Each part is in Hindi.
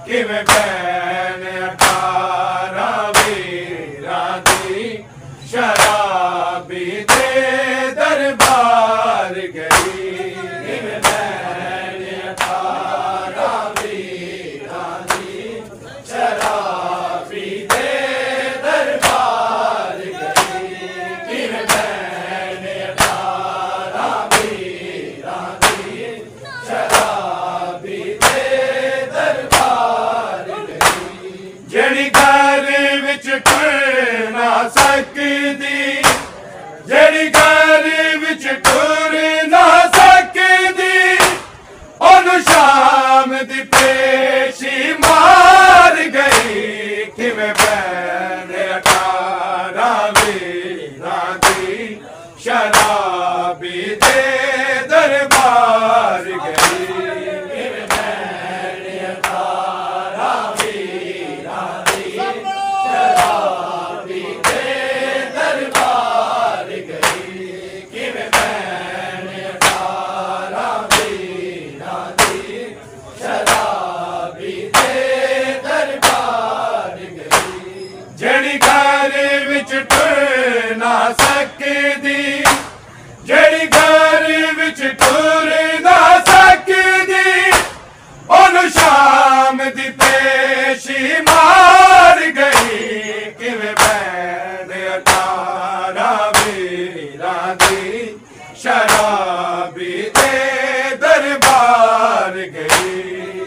किवें भैन 18 वीरां दी शराबी दे दरबार गई। किवें भैन 18 वीरां दी शराबी दे दरबार गई। किवें भैन 18 वीरां दी शराबी दे दरबार गई। जेड़ी घर विच टुर ना सकदी, जेड़ी घर विच टुर ना सकदी, ओनू शाम दी पेशी मार गई। किवें भैन 18 वीरां दी शराबी दे दरबार गई। किवें भैन 18 वीरां दी शराबी दे दरबार गई। किवें भैन 18 वीरां दी शराबी दे दरबार गई। जेड़ी घर विच टुर ना सकदी, जेड़ी घर विच टुर ना सकदी, ओनू शाम दी पेशी मार गई। किवें भैन 18 वीरां दी शराबी दे दरबार गई।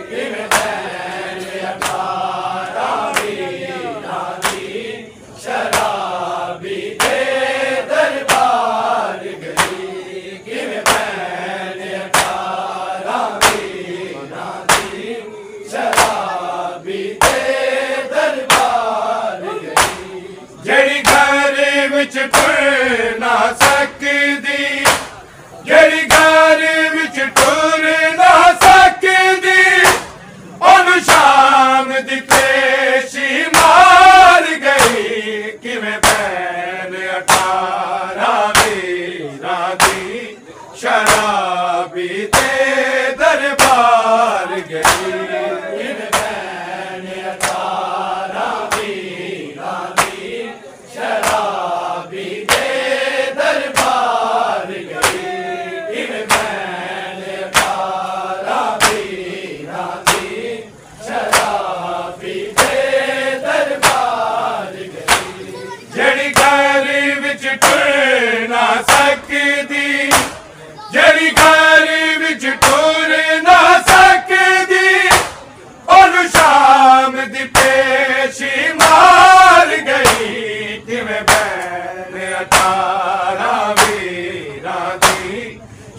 किवें भैन 18 वीरां दी शराबी दे दरबार गई। किवें भैन 18 वीरां दी शराबी दे दरबार गई। जेड़ी घर विच टुर ना सकदी, जेड़ी घर विच टुर ना सकदी, ओनू शाम दी पेशी मार गई। किवें भैन 18 वीरां दी शराबी दे दरबार गई। किवें भैन 18 वीरां दी शराबी दे दरबार गई। किवें भैन 18 वीरां दी शराबी दे दरबार गई। जेड़ी घर विच टुर ना सकदी, जेड़ी घर विच टुर ना सकदी, ओनू शाम दी पेशी मार गई। किवें भैन 18 वीरां दी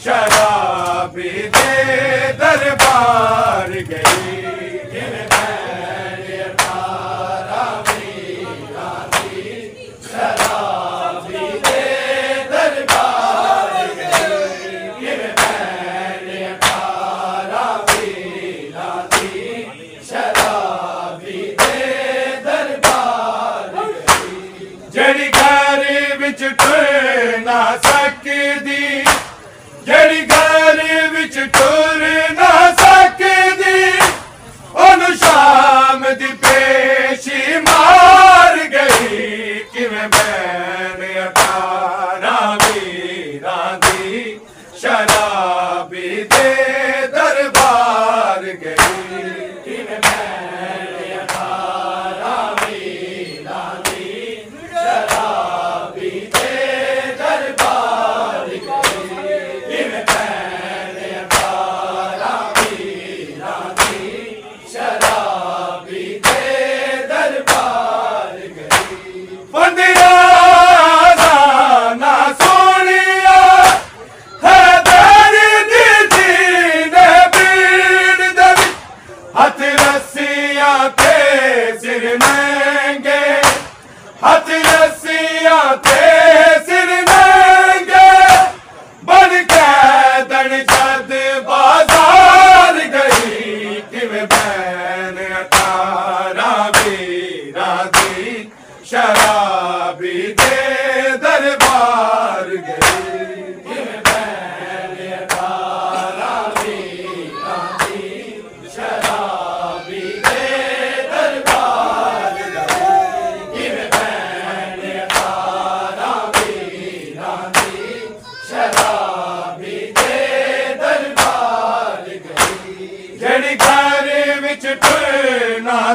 शराबी दे दरबार गई। किवें भैन 18 वीरां दी शराबी दे दरबार गई। किवें भैन 18 वीरां दी शराबी दे दरबार गई। जेड़ी घर विच टुर ना सकदी, जेड़ी घर विच टुर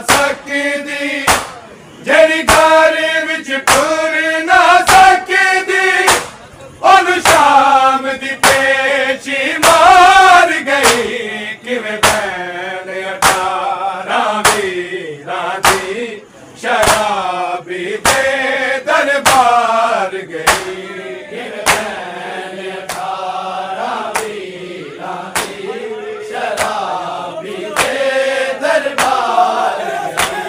सकदी, जेड़ी घर विच टुर ना सकदी, ओनू शाम दी पेची मार गई। किवें भैन 18 वीरां दी शराबी दे दरबार गई। किवें भैन 18 वीरां दी शराबी दे दरबार गई।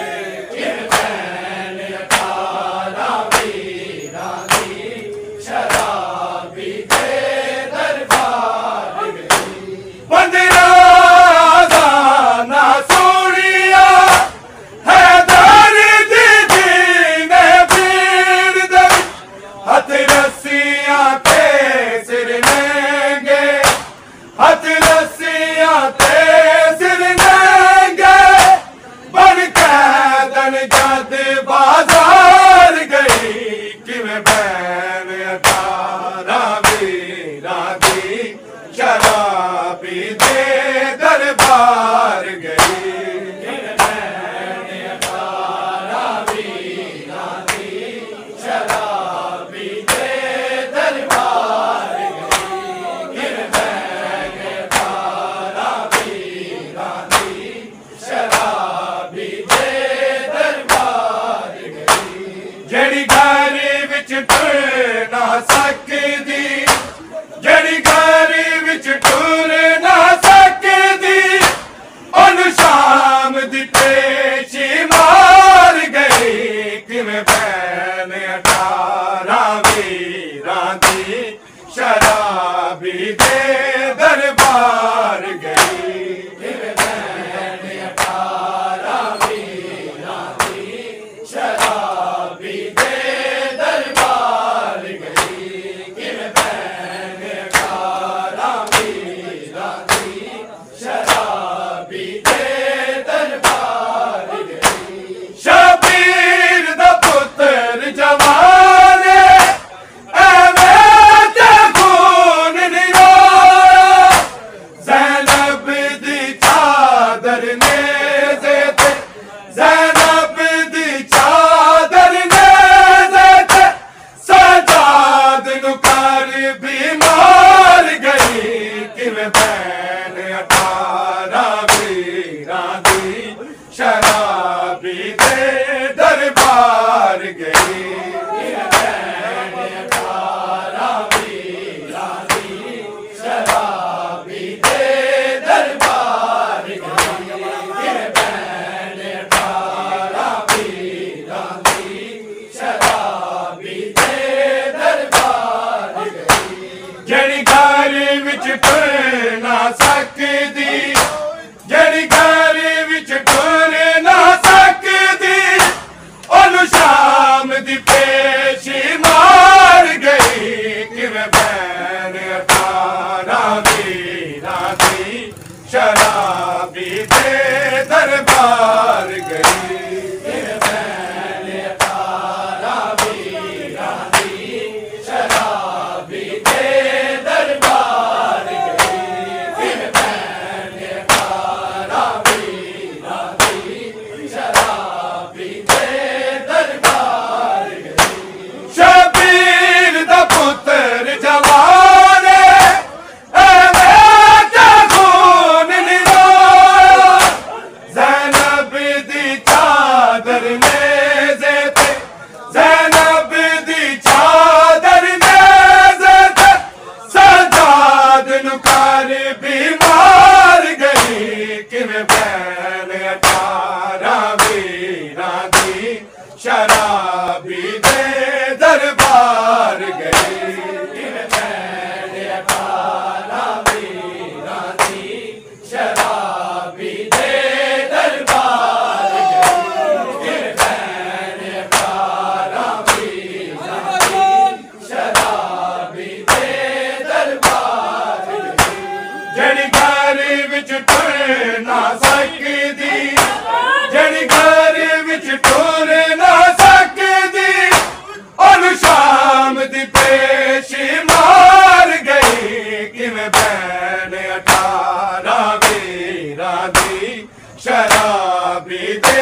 किवें भैन 18 वीरां दी शराबी दे दरबार गई। 15 ना सोनिया है दर्द दी ने भीड़ दे, हथ रस्सियां ते सिर नंगे, हथ रस्सियां ते सिर नंगे, बन कैदन जद बाजार गई। किवें भैन 18 वीरां दी शराबी दे दरबार गई। किवें भैन 18 वीरां दी शराबी दे दरबार गई। किवें भैन 18 वीरां दी शराबी दे दरबार गई। जेड़ी घर विच टुर ना सकदी, जेड़ी घर विच टुर ना सकदी, ओनू शाम दी पेची मार गई। किवें भैन 18 वीरां दी शराबी दे दरबार गई। किवें भैन 18 वीरां दी शराबी दे दरबार गई। किवें भैन 18 वीरां दी शराबी दे दरबार गई। शबीर दा पुत्तर जवान एवें ते खून नी रोया, ज़ैनब दी चादर नेज़े ते, ज़ैनब दी चादर नेज़े ते, सजाद नू कर बीमार गई। किवें भैन 18 वीरां दी शराबी दे दरबार गई। किवें भैन 18 वीरां दी शराबी दे दरबार गई। किवें भैन 18 वीरां दी शराबी दे दरबार गई। जेड़ी घर विच टुर ना सकदी, जेड़ी घर विच टुर ना सकदी, ओनू शाम दी पेशी मार गई। किवें भैन 18 वीरां दी शराबी दे दरबार गई। किवें भैन 18 वीरां दी शराबी दे दरबार गई। किवें भैन 18 वीरां दी शराबी दे दरबार गई। शबीर दा पुत्तर जवान एवें ते खून नी रोया, ज़ैनब दी चादर नेज़े ते, ज़ैनब दी चादर नेज़े ते, सजाद नू कर बीमार गई। किवें भैन 18 वीरां दी शराबी दे दरबार गई। किवें भैन 18 वीरां दी शराबी दे दरबार गई। किवें भैन 18 वीरां दी शराबी दे दरबार गई। जेड़ी घर विच टुर ना सकदी, जेड़ी घर विच टुर ना सकदी, ओनू शाम दी पेशी मार गई। किवें भैन 18 वीरां दी शराबी दे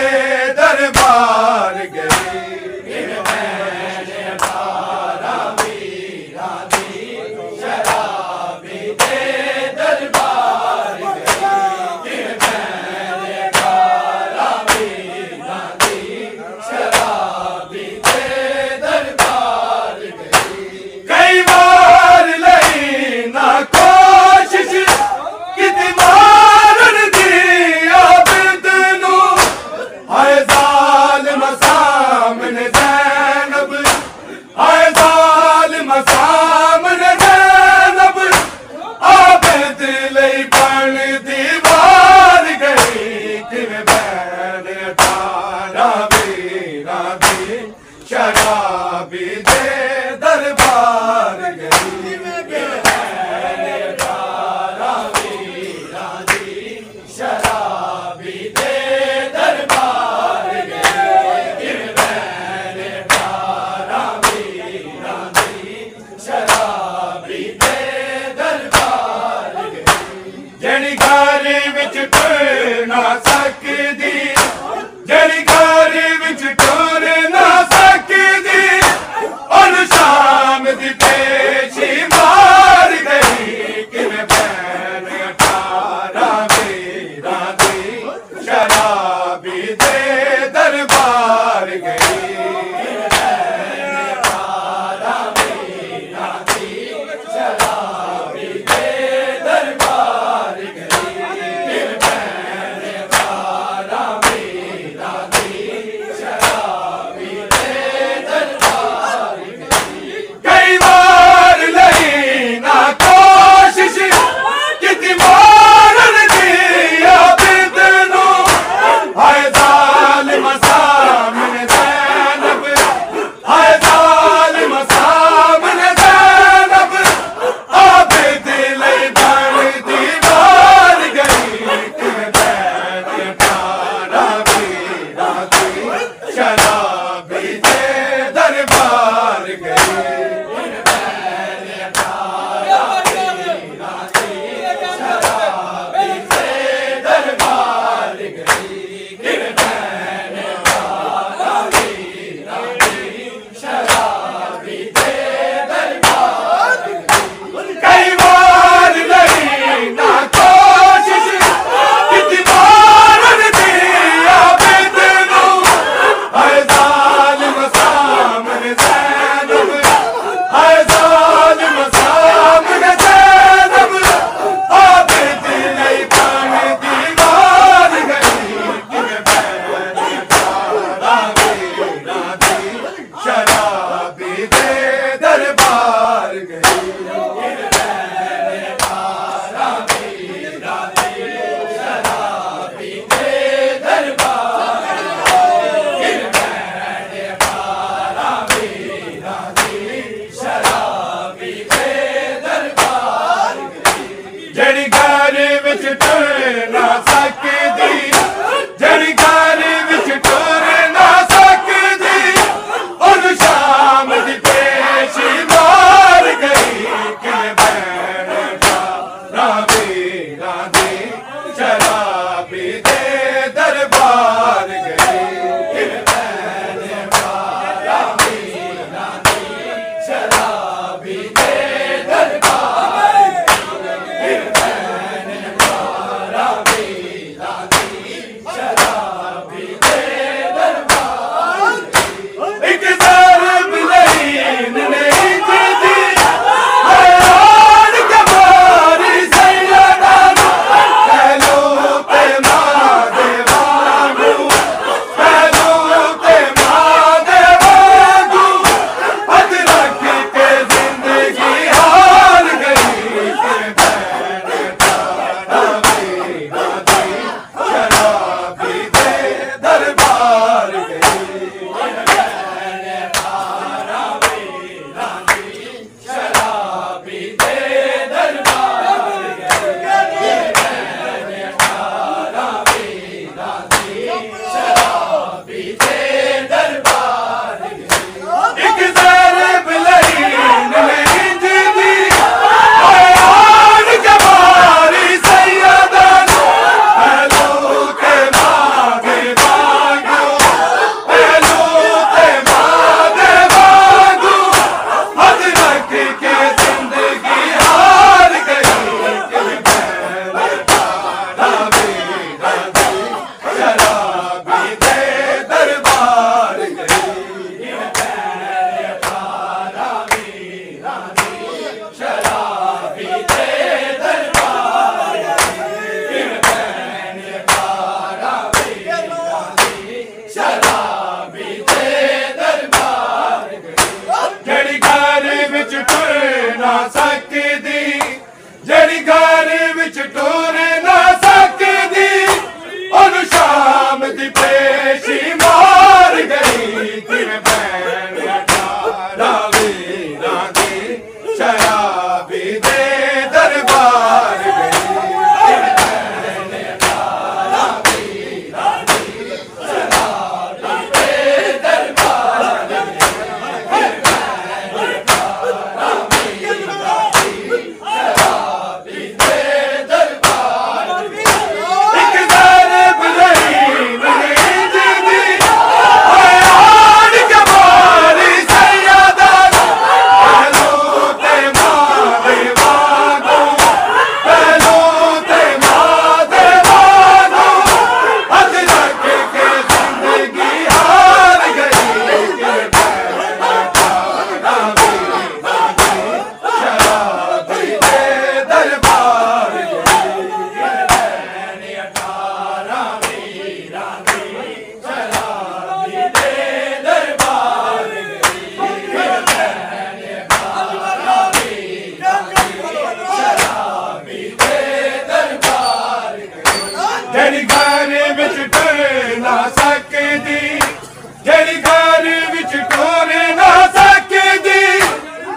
घर विच टुर ना सकदी, जड़ी घर विच टुर ना सकदी, उन शाम दी पेशी मार गई किवें बैन 18 वीरां दी शराबी दे दरबार गई। ਜਿਹੜੀ ਘਰ ਵਿੱਚ ਟੁਰ ਨਾ ਸਕਦੀ, ਜਿਹੜੀ ਘਰ ਵਿੱਚ ਟੁਰ ਨਾ ਸਕਦੀ,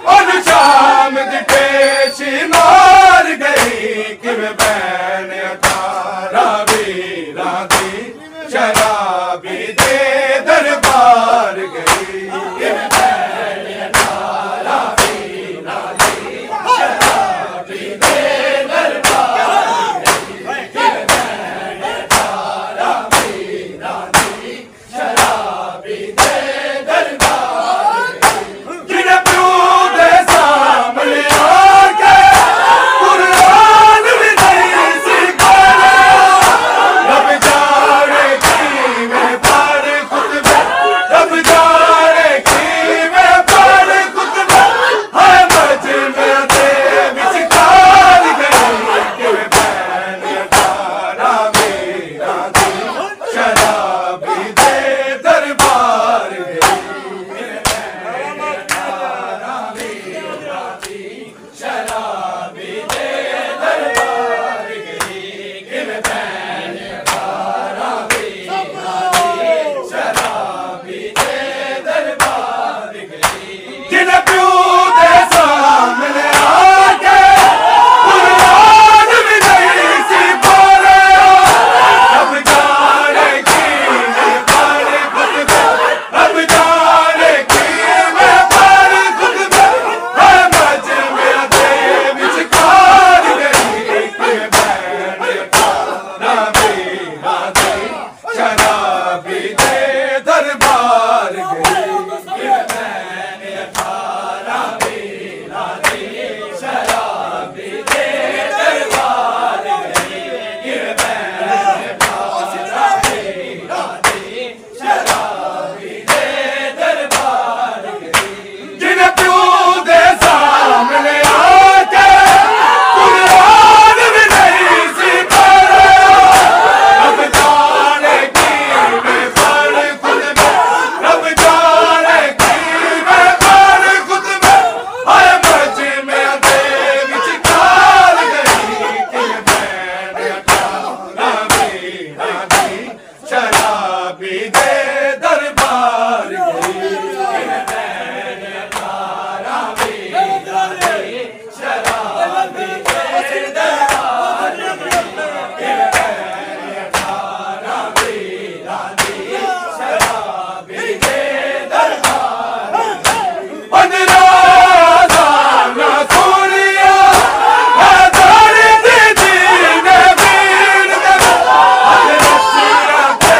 ਉਹਨੂੰ ਸ਼ਾਮ ਦੀ ਪੇਸ਼ ਮਾਰ ਗਈ। ਕਿਵੇਂ ਭੈਣ 18 ਵੀਰਾਂ ਦੀ ਸ਼ਰਾਬੀ ਦੇ ਦਰਬਾਰ ਗਈ। ਕਿਵੇਂ ਭੈਣ 18 ਵੀਰਾਂ ਦੀ ਸ਼ਰਾਬੀ ਦੇ ਦਰਬਾਰ ਗਈ। ਕਿਵੇਂ ਭੈਣ 18 ਵੀਰਾਂ ਦੀ ਸ਼ਰਾਬੀ ਦੇ ਦਰਬਾਰ ਗਈ। ਜਿਹਨੇ ਪਿਓ ਦੇ ਸਾਹਮਣੇ ਆ ਕੇ ਕੁਰਾਨ ਵੀ ਨਹੀਂ ਸੀ ਪੜ੍ਹਿਆ, ਰੱਬ ਜਾਣੇ ਕਿਵੇਂ ਪੜ੍ਹ ਖੁਤਬੇ, ਰੱਬ ਜਾਣੇ ਕਿਵੇਂ ਪੜ੍ਹ ਖੁਤਬੇ, ਹਾਏ ਮਜਮੇ ਦੇ ਵਿਚਕਾਰ ਗਈ। ਕਿਵੇਂ ਭੈਣ 18 ਵੀਰਾਂ ਦੀ ਸ਼ਰਾਬੀ ਦੇ ਦਰਬਾਰ ਗਈ। ਕਿਵੇਂ ਭੈਣ 18 ਵੀਰਾਂ ਦੀ ਸ਼ਰਾਬੀ ਦੇ ਦਰਬਾਰ ਗਈ। ਕਿਵੇਂ ਭੈਣ 18 ਵੀਰਾਂ ਦੀ ਸ਼ਰਾਬੀ ਦੇ ਦਰਬਾਰ ਗਈ। ਜਿਹਨੇ ਪਿਓ ਦੇ ਸਾਹਮਣੇ ਆ ਕੇ ਕੁਰਾਨ ਵੀ ਨਹੀਂ ਸੀ ਪੜ੍ਹਿਆ, ਰੱਬ ਜਾਣੇ ਕਿਵੇਂ ਪੜ੍ਹ ਖੁਤਬੇ, ਰੱਬ ਜਾਣੇ ਕਿਵੇਂ ਪੜ੍ਹ ਖੁਤਬੇ, ਹਾਏ ਮਜਮੇ ਦੇ ਵਿਚਕਾਰ ਗਈ। ਕਿਵੇਂ ਭੈਣ 18 ਵੀਰਾਂ ਦੀ ਸ਼ਰਾਬੀ ਦੇ ਦਰਬਾਰ ਗਈ। ਕਿਵੇਂ ਭੈਣ 18 ਵੀਰਾਂ ਦੀ ਸ਼ਰਾਬੀ ਦੇ ਦਰਬਾਰ ਗਈ। ਕਿਵੇਂ ਭੈਣ 18 ਵੀਰਾਂ ਦੀ ਸ਼ਰਾਬੀ ਦੇ ਦਰਬਾਰ ਗਈ। ਜਿਹਨੇ ਪਿਓ ਦੇ ਸਾਹਮਣੇ ਆ ਕੇ ਕੁਰਾਨ ਵੀ ਨਹੀਂ ਸੀ ਪੜ੍ਹਿਆ, ਰੱਬ ਜਾਣੇ ਕਿਵੇਂ ਪੜ੍ਹ ਖੁਤਬੇ, ਰੱਬ ਜਾਣੇ ਕਿਵੇਂ ਪੜ੍ਹ ਖੁਤਬੇ, ਹਾਏ ਮਜਮੇ ਦੇ ਵਿਚਕਾਰ ਗਈ। ਕਿਵੇਂ ਭੈਣ 18 ਵੀਰਾਂ ਦੀ ਸ਼ਰਾਬੀ ਦੇ ਦਰਬਾਰ ਗਈ। ਕਿਵੇਂ ਭੈਣ 18 ਵੀਰਾਂ ਦੀ ਸ਼ਰਾਬੀ ਦੇ ਦਰਬਾਰ ਗਈ। ਕਿਵੇਂ ਭੈਣ 18 ਵੀਰਾਂ ਦੀ ਸ਼ਰਾਬੀ ਦੇ ਦਰਬਾਰ ਗਈ। 15 ਸਾਲਾਂ ਸੋਹਣਿਆ ਹਜ਼ਾਰ ਦੀ ਦੀਨੇ ਵੀਰ ਦੇ, ਅੱਜ ਰੱਸੀਆਂ ਤੇ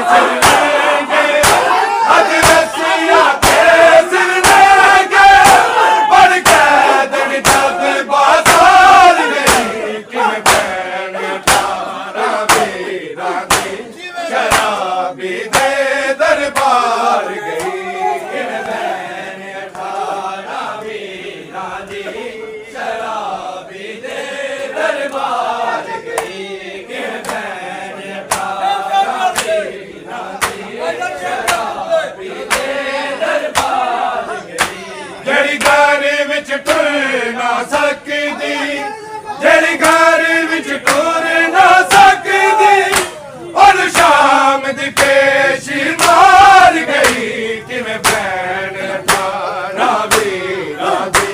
ਸਿਰ ਲੈਂਗੇ, ਅੱਜ ਰੱਸੀਆਂ ਤੇ ਸਿਰ ਲੈਂਗੇ, ਬਣ ਕੇ ਦਿਨ ਜਦ ਬਾਜ਼ਾਰ ਗਈ। ਕਿਵੇਂ ਭੈਣ 18 ਵੀਰਾਂ ਦੀ ਸ਼ਰਾਬੀ ਦੇ ਦਰਬਾਰ ਗਈ। ਕਿਵੇਂ ਭੈਣ 18 ਵੀਰਾਂ ਦੀ ਸ਼ਰਾਬੀ ਦੇ ਦਰਬਾਰ ਗਈ। ਕਿਵੇਂ ਭੈਣ 18 ਵੀਰਾਂ ਦੀ ਸ਼ਰਾਬੀ ਦੇ ਦਰਬਾਰ ਗਈ। ਜਿਹੜੀ ਘਰ ਵਿੱਚ ਟੁਰ ਨਾ ਸਕਦੀ, ਜਿਹੜੀ ਘਰ ਵਿੱਚ ਟੁਰ ਨਾ ਸਕਦੀ, ਉਹਨੂੰ ਸ਼ਾਮ ਦੀ ਪੇਸ਼ ਮਾਰ ਗਈ। ਕਿਵੇਂ ਭੈਣ 18 ਵੀਰਾਂ ਦੀ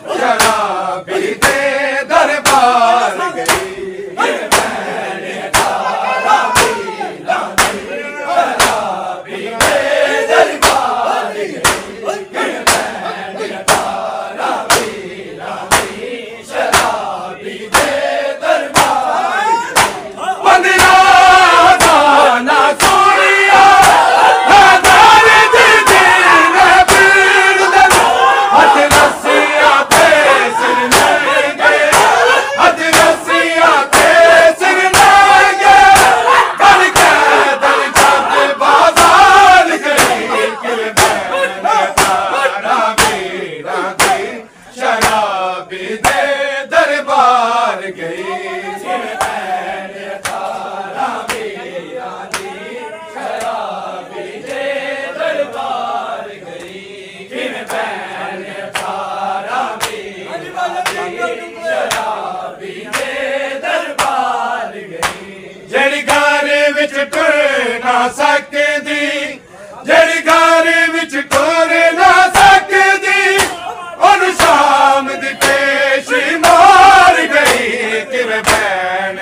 ਸ਼ਰਾਬੀ ਦੇ ਦਰਬਾਰ ਗਈ। ਕਿਵੇਂ ਭੈਣ 18 ਵੀਰਾਂ ਦੀ ਸ਼ਰਾਬੀ ਦੇ ਦਰਬਾਰ ਗਈ। ਕਿਵੇਂ ਭੈਣ 18 ਵੀਰਾਂ ਦੀ ਸ਼ਰਾਬੀ ਦੇ ना सकदी, जेड़ी घर विच टोर ना सकदी, ओनू शाम दी पेशी मार गई किवें भैन